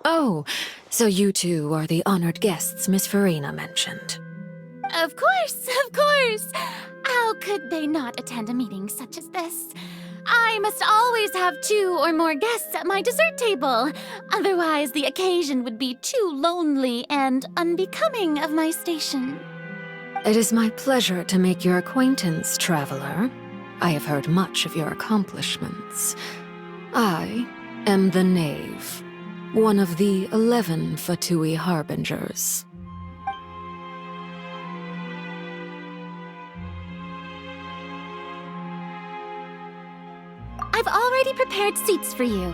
Oh, so you two are the honored guests Miss Farina mentioned. Of course, of course! How could they not attend a meeting such as this? I must always have 2 or more guests at my dessert table. Otherwise, the occasion would be too lonely and unbecoming of my station. It is my pleasure to make your acquaintance, traveler. I have heard much of your accomplishments. I am the Knave, one of the 11 Fatui Harbingers. I've already prepared seats for you.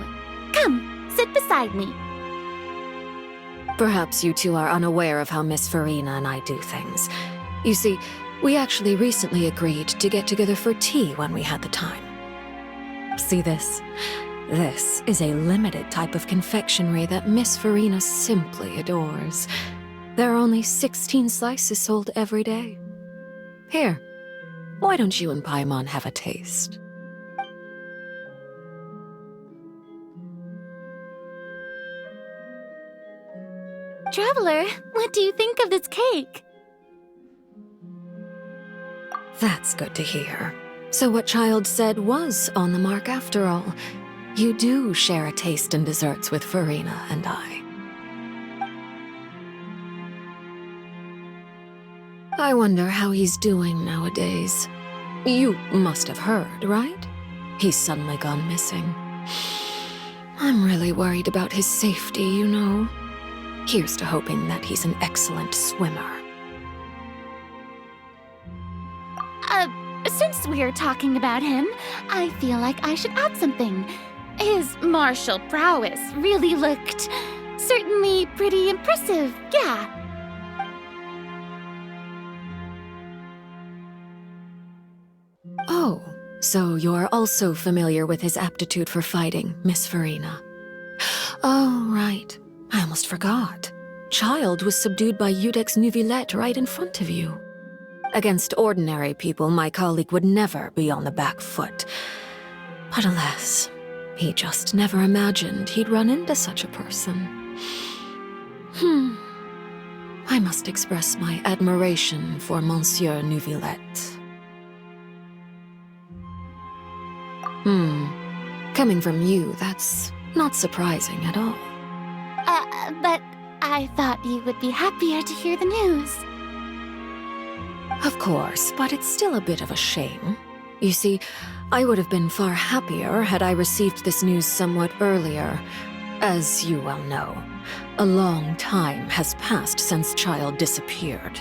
Come, sit beside me. Perhaps you two are unaware of how Miss Farina and I do things. You see, we actually recently agreed to get together for tea when we had the time. See this? This is a limited type of confectionery that Miss Farina simply adores. There are only 16 slices sold every day. Here, why don't you and Paimon have a taste? Traveler, what do you think of this cake? That's good to hear. So what Child said was on the mark after all. You do share a taste in desserts with Farina and I. I wonder how he's doing nowadays. You must have heard, right? He's suddenly gone missing. I'm really worried about his safety, you know. Here's to hoping that he's an excellent swimmer. Since we're talking about him, I feel like I should add something. His martial prowess really looked certainly pretty impressive, yeah. Oh, so you're also familiar with his aptitude for fighting, Miss Farina. Oh, right. I almost forgot. Child was subdued by Udex Nuvillette right in front of you. Against ordinary people, my colleague would never be on the back foot. But alas, he just never imagined he'd run into such a person. I must express my admiration for Monsieur Nuvillette. Coming from you, that's not surprising at all. But I thought you would be happier to hear the news. Of course, but it's still a bit of a shame. You see, I would have been far happier had I received this news somewhat earlier. As you well know, a long time has passed since Child disappeared.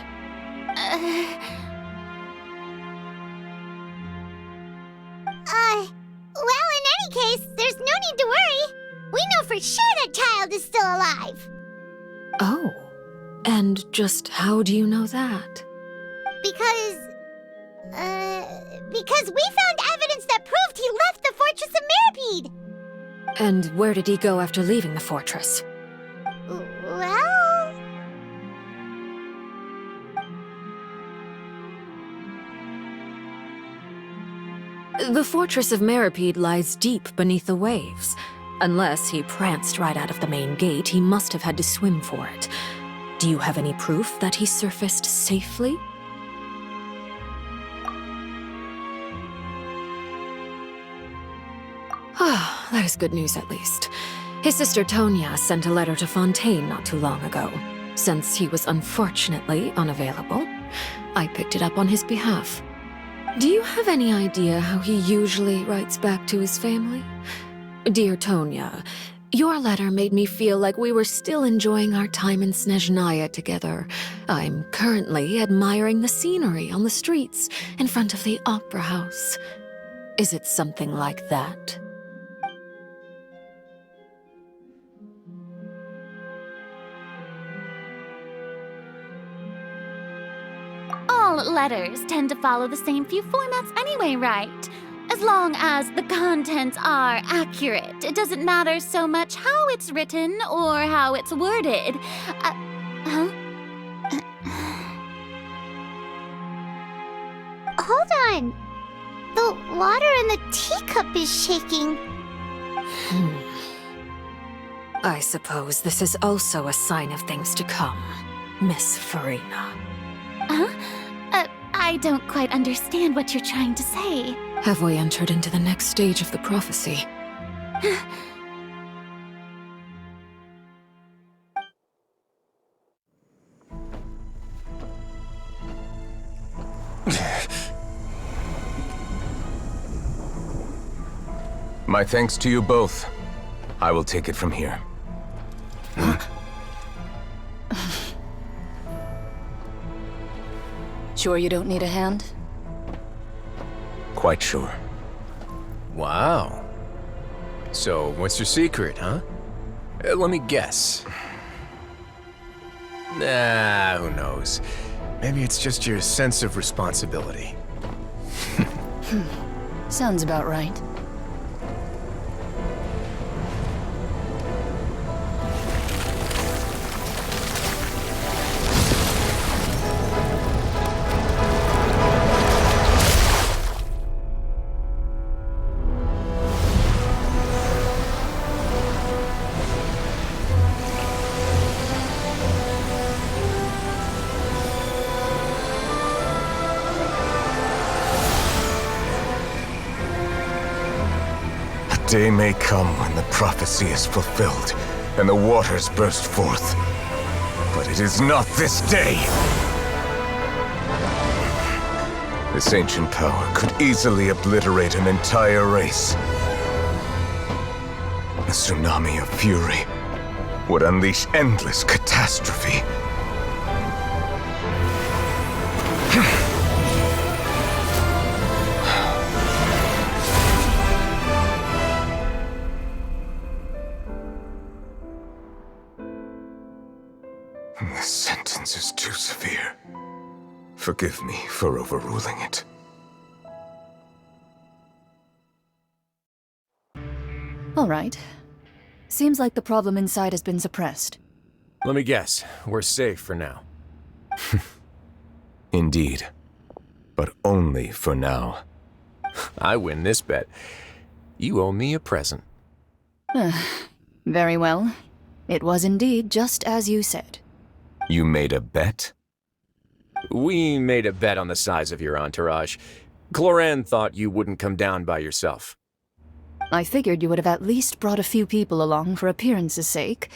Well, in any case, there's no need to worry. We know for sure that Child is still alive. Oh, and just how do you know that? Because we found evidence that proved he left the Fortress of Meripede. And where did he go after leaving the fortress? Well... The Fortress of Meripede lies deep beneath the waves. Unless he pranced right out of the main gate, he must have had to swim for it. Do you have any proof that he surfaced safely? Ah, that is good news at least. His sister Tonya sent a letter to Fontaine not too long ago. Since he was unfortunately unavailable, I picked it up on his behalf. Do you have any idea how he usually writes back to his family? Dear Tonya, your letter made me feel like we were still enjoying our time in Snezhnaya together. I'm currently admiring the scenery on the streets in front of the opera house. Is it something like that? All letters tend to follow the same few formats anyway, right? As long as the contents are accurate, it doesn't matter so much how it's written or how it's worded. Hold on. The water in the teacup is shaking. I suppose this is also a sign of things to come, Miss Farina. Huh? I don't quite understand what you're trying to say. Have we entered into the next stage of the prophecy? My thanks to you both. I will take it from here. Sure you don't need a hand? Quite sure. Wow. So, what's your secret, huh? Let me guess. Nah, who knows? Maybe it's just your sense of responsibility. Sounds about right. Day may come when the prophecy is fulfilled, and the waters burst forth. But it is not this day! This ancient power could easily obliterate an entire race. A tsunami of fury would unleash endless catastrophe. This sentence is too severe. Forgive me for overruling it. All right. Seems like the problem inside has been suppressed. Let me guess, we're safe for now. Indeed. But only for now. I win this bet. You owe me a present. Very well. It was indeed just as you said. You made a bet? We made a bet on the size of your entourage. Cloran thought you wouldn't come down by yourself. I figured you would have at least brought a few people along for appearance's sake.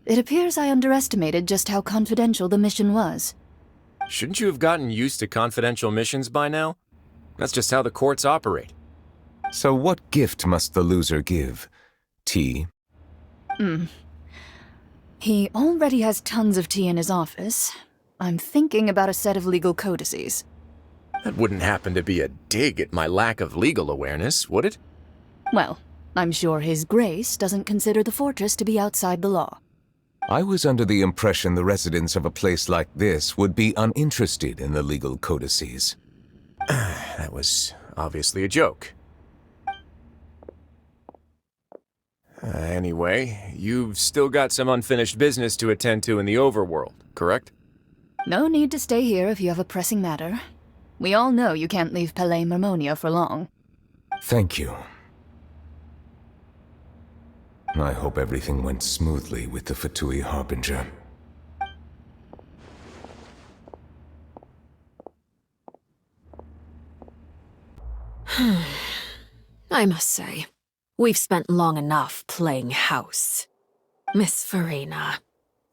It appears I underestimated just how confidential the mission was. Shouldn't you have gotten used to confidential missions by now? That's just how the courts operate. So what gift must the loser give? Tea? He already has tons of tea in his office. I'm thinking about a set of legal codices. That wouldn't happen to be a dig at my lack of legal awareness, would it? Well, I'm sure His Grace doesn't consider the fortress to be outside the law. I was under the impression the residents of a place like this would be uninterested in the legal codices. That was obviously a joke. Anyway, you've still got some unfinished business to attend to in the overworld, correct? No need to stay here if you have a pressing matter. We all know you can't leave Palais Marmonia for long. Thank you. I hope everything went smoothly with the Fatui Harbinger. I must say, we've spent long enough playing house. Miss Farina,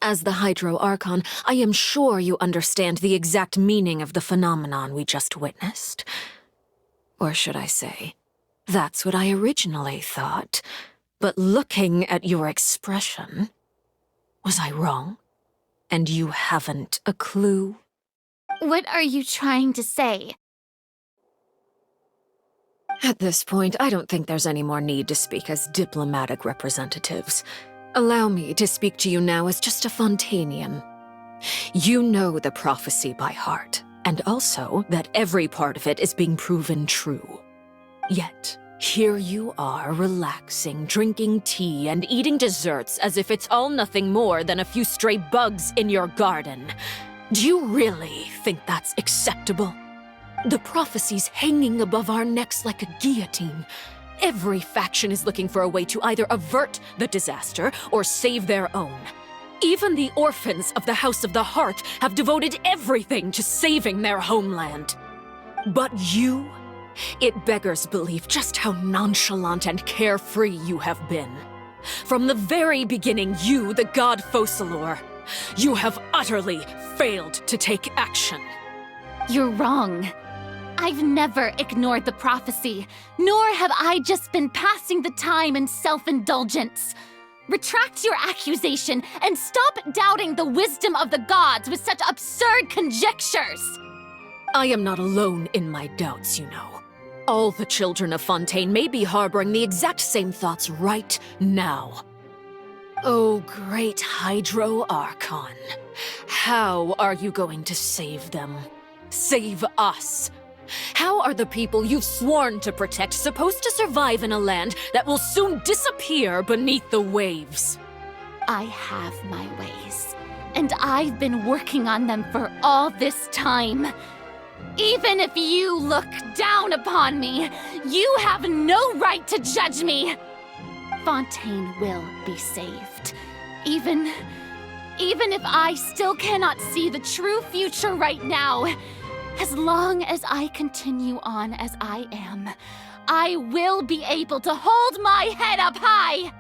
as the Hydro Archon, I am sure you understand the exact meaning of the phenomenon we just witnessed. Or should I say, that's what I originally thought. But looking at your expression, was I wrong? And you haven't a clue? What are you trying to say? At this point, I don't think there's any more need to speak as diplomatic representatives. Allow me to speak to you now as just a Fontanian. You know the prophecy by heart, and also that every part of it is being proven true. Yet, here you are, relaxing, drinking tea, and eating desserts as if it's all nothing more than a few stray bugs in your garden. Do you really think that's acceptable? The prophecy's hanging above our necks like a guillotine. Every faction is looking for a way to either avert the disaster or save their own. Even the orphans of the House of the Heart have devoted everything to saving their homeland. But you? It beggars belief just how nonchalant and carefree you have been. From the very beginning, you, the god Focalor, you have utterly failed to take action. You're wrong. I've never ignored the prophecy, nor have I just been passing the time in self-indulgence. Retract your accusation and stop doubting the wisdom of the gods with such absurd conjectures! I am not alone in my doubts, you know. All the children of Fontaine may be harboring the exact same thoughts right now. Oh, great Hydro Archon. How are you going to save them? Save us? How are the people you've sworn to protect supposed to survive in a land that will soon disappear beneath the waves? I have my ways, and I've been working on them for all this time. Even if you look down upon me, you have no right to judge me. Fontaine will be saved. Even if I still cannot see the true future right now, as long as I continue on as I am, I will be able to hold my head up high!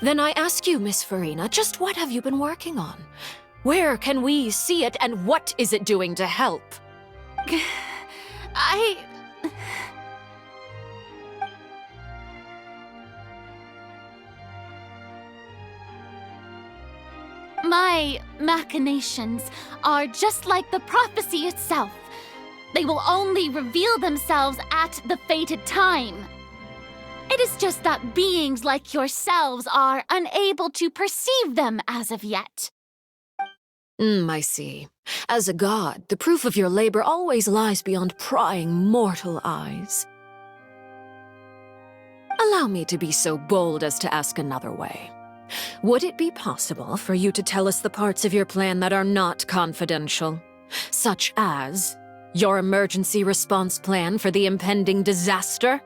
Then I ask you, Miss Farina, just what have you been working on? Where can we see it, and what is it doing to help? My machinations are just like the prophecy itself. They will only reveal themselves at the fated time. It is just that beings like yourselves are unable to perceive them as of yet. I see. As a god, the proof of your labor always lies beyond prying mortal eyes. Allow me to be so bold as to ask another way. Would it be possible for you to tell us the parts of your plan that are not confidential? Such as your emergency response plan for the impending disaster?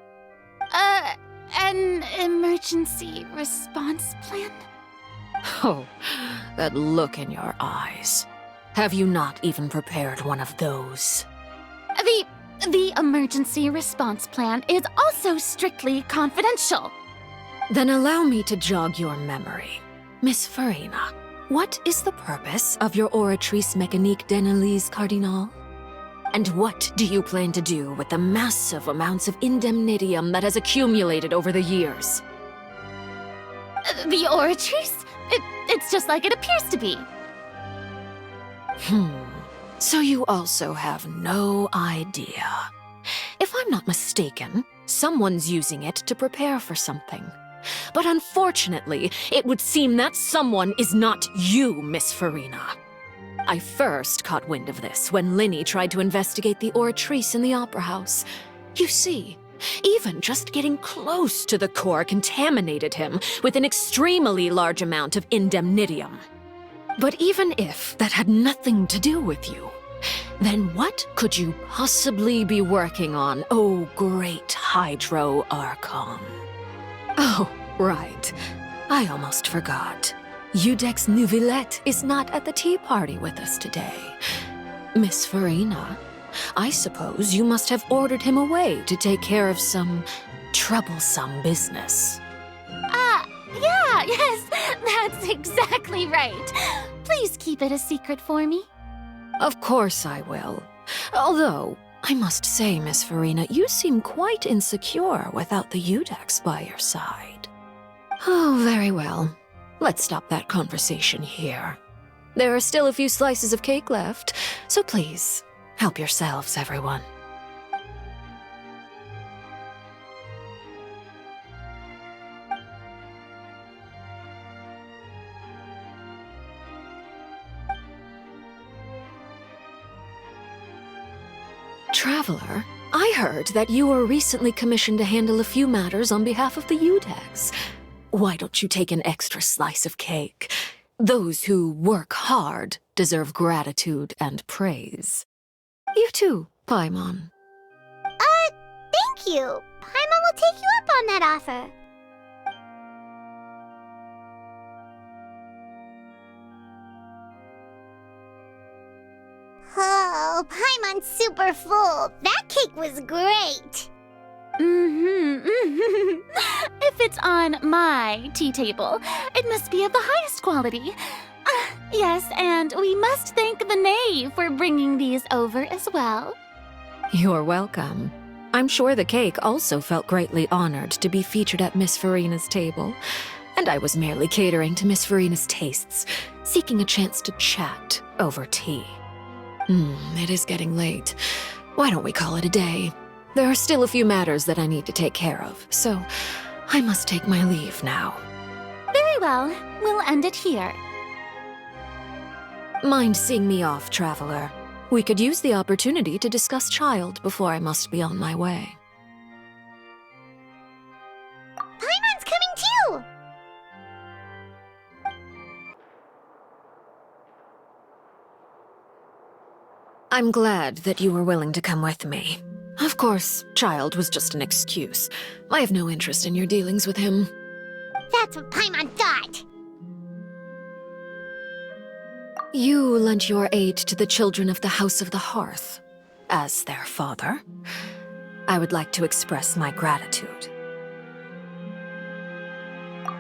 An emergency response plan? Oh, that look in your eyes. Have you not even prepared one of those? The emergency response plan is also strictly confidential. Then allow me to jog your memory. Miss Farina, what is the purpose of your Oratrice Mécanique d'Analyse Cardinal? And what do you plan to do with the massive amounts of indemnitium that has accumulated over the years? The Oratrice? It's just like it appears to be. So you also have no idea. If I'm not mistaken, someone's using it to prepare for something. But unfortunately, it would seem that someone is not you, Miss Farina. I first caught wind of this when Linny tried to investigate the Oratrice in the Opera House. You see, even just getting close to the core contaminated him with an extremely large amount of indemnitium. But even if that had nothing to do with you, then what could you possibly be working on, oh great Hydro Archon? Oh, right. I almost forgot. Udex Nouvillette is not at the tea party with us today. Miss Farina, I suppose you must have ordered him away to take care of some troublesome business. Yes, that's exactly right. Please keep it a secret for me. Of course I will. Although, I must say, Miss Farina, you seem quite insecure without the Udex by your side. Oh, very well. Let's stop that conversation here. There are still a few slices of cake left, so please, help yourselves, everyone. Traveler, I heard that you were recently commissioned to handle a few matters on behalf of the Udex. Why don't you take an extra slice of cake? Those who work hard deserve gratitude and praise. You too, Paimon. Thank you. Paimon will take you up on that offer. Oh, Paimon's super full. That cake was great. If it's on my tea table, it must be of the highest quality. Yes, and we must thank the knave for bringing these over as well. You're welcome. I'm sure the cake also felt greatly honored to be featured at Miss Farina's table, and I was merely catering to Miss Farina's tastes, seeking a chance to chat over tea. It is getting late. Why don't we call it a day? There are still a few matters that I need to take care of, so I must take my leave now. Very well, we'll end it here. Mind seeing me off, traveler? We could use the opportunity to discuss Child before I must be on my way. Paimon's coming too. I'm glad that you were willing to come with me. Of course, Child was just an excuse. I have no interest in your dealings with him. That's what Paimon thought. You lent your aid to the children of the House of the Hearth. As their father, I would like to express my gratitude.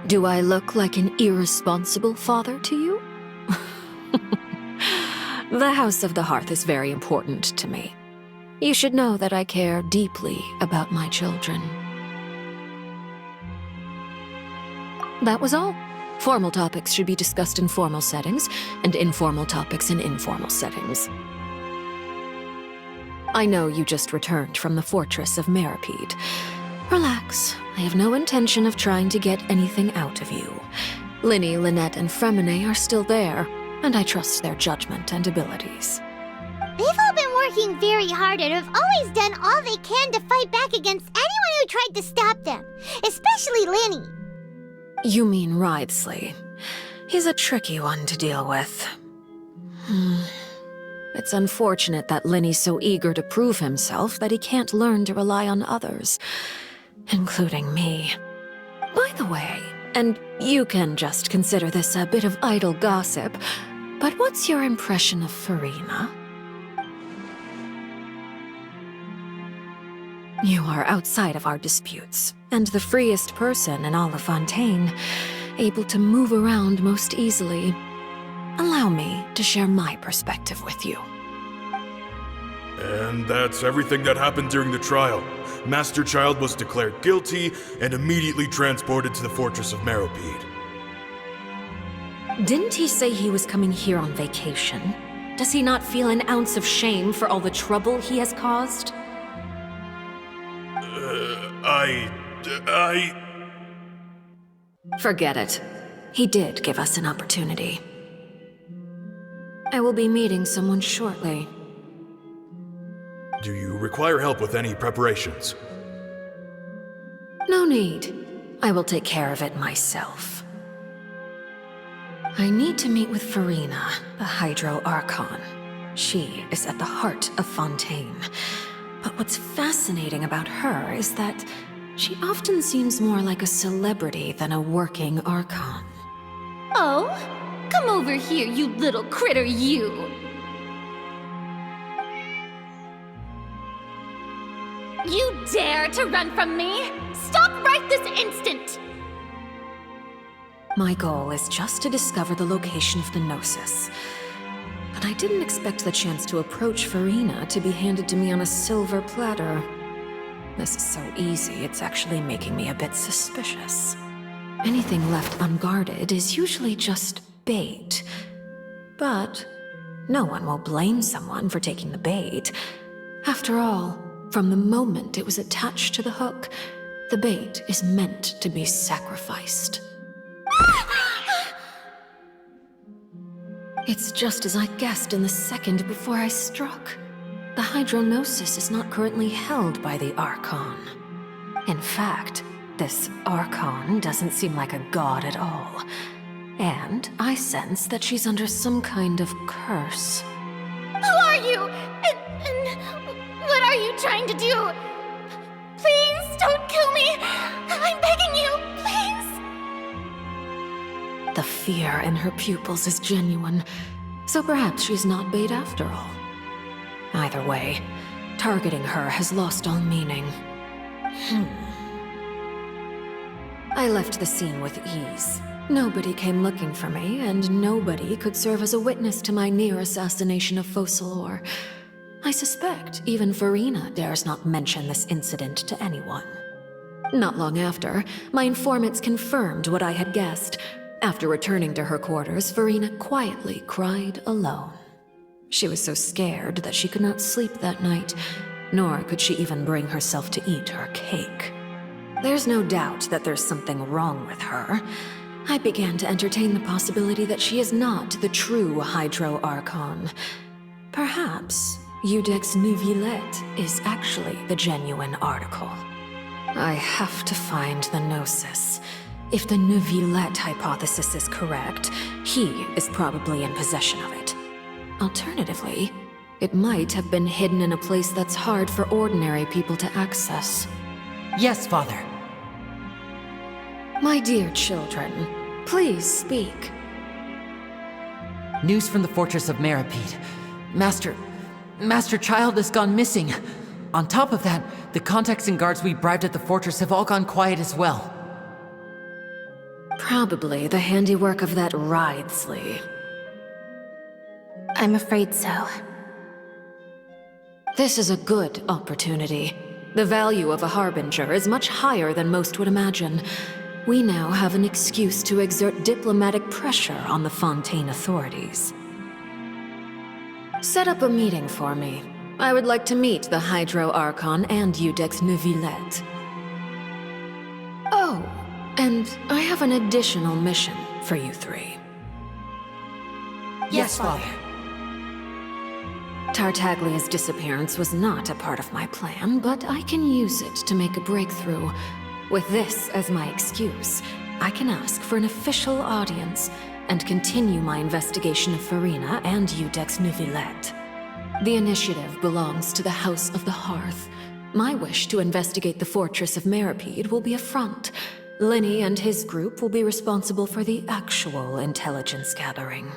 Do I look like an irresponsible father to you? The House of the Hearth is very important to me. You should know that I care deeply about my children. That was all. Formal topics should be discussed in formal settings, and informal topics in informal settings. I know you just returned from the fortress of Meripede. Relax. I have no intention of trying to get anything out of you. Linny, Lynette, and Fremine are still there, and I trust their judgment and abilities. They've all been working very hard and have always done all they can to fight back against anyone who tried to stop them, especially Linny. You mean Wriothesley. He's a tricky one to deal with. It's unfortunate that Linny's so eager to prove himself that he can't learn to rely on others, including me. By the way, and you can just consider this a bit of idle gossip, but what's your impression of Farina? You are outside of our disputes, and the freest person in all of Fontaine, able to move around most easily. Allow me to share my perspective with you. And that's everything that happened during the trial. Master Child was declared guilty and immediately transported to the Fortress of Meripede. Didn't he say he was coming here on vacation? Does he not feel an ounce of shame for all the trouble he has caused? Forget it. He did give us an opportunity. I will be meeting someone shortly. Do you require help with any preparations? No need. I will take care of it myself. I need to meet with Farina, the Hydro Archon. She is at the heart of Fontaine. But what's fascinating about her is that she often seems more like a celebrity than a working Archon. Oh? Come over here, you little critter, you! You dare to run from me? Stop right this instant! My goal is just to discover the location of the Gnosis. But I didn't expect the chance to approach Farina to be handed to me on a silver platter. This is so easy, it's actually making me a bit suspicious. Anything left unguarded is usually just bait. But no one will blame someone for taking the bait. After all, from the moment it was attached to the hook, the bait is meant to be sacrificed. It's just as I guessed in the second before I struck. The Hydronosis is not currently held by the Archon. In fact, this Archon doesn't seem like a god at all. And I sense that she's under some kind of curse. Who are you? And are you trying to do? Please, don't kill me! I'm begging you, please! The fear in her pupils is genuine, so perhaps she's not bait after all. Either way, targeting her has lost all meaning. I left the scene with ease. Nobody came looking for me, and nobody could serve as a witness to my near assassination of Focalor. I suspect even Farina dares not mention this incident to anyone. Not long after, my informants confirmed what I had guessed. After returning to her quarters, Farina quietly cried alone. She was so scared that she could not sleep that night, nor could she even bring herself to eat her cake. There's no doubt that there's something wrong with her. I began to entertain the possibility that she is not the true Hydro Archon. Perhaps Iudex Neuvillette is actually the genuine article. I have to find the Gnosis. If the Neuvillette hypothesis is correct, he is probably in possession of it. Alternatively, it might have been hidden in a place that's hard for ordinary people to access. Yes, Father. My dear children, please speak. News from the fortress of Meripede. Master Child has gone missing. On top of that, the contacts and guards we bribed at the fortress have all gone quiet as well. Probably the handiwork of that Ridesley. I'm afraid so. This is a good opportunity. The value of a Harbinger is much higher than most would imagine. We now have an excuse to exert diplomatic pressure on the Fontaine authorities. Set up a meeting for me. I would like to meet the Hydro Archon and Iudex Neuvillette. Oh, and I have an additional mission for you three. Yes, Father. Tartaglia's disappearance was not a part of my plan, but I can use it to make a breakthrough. With this as my excuse, I can ask for an official audience and continue my investigation of Farina and Iudex Neuvillette. The initiative belongs to the House of the Hearth. My wish to investigate the fortress of Meripede will be a front. Linny and his group will be responsible for the actual intelligence gathering.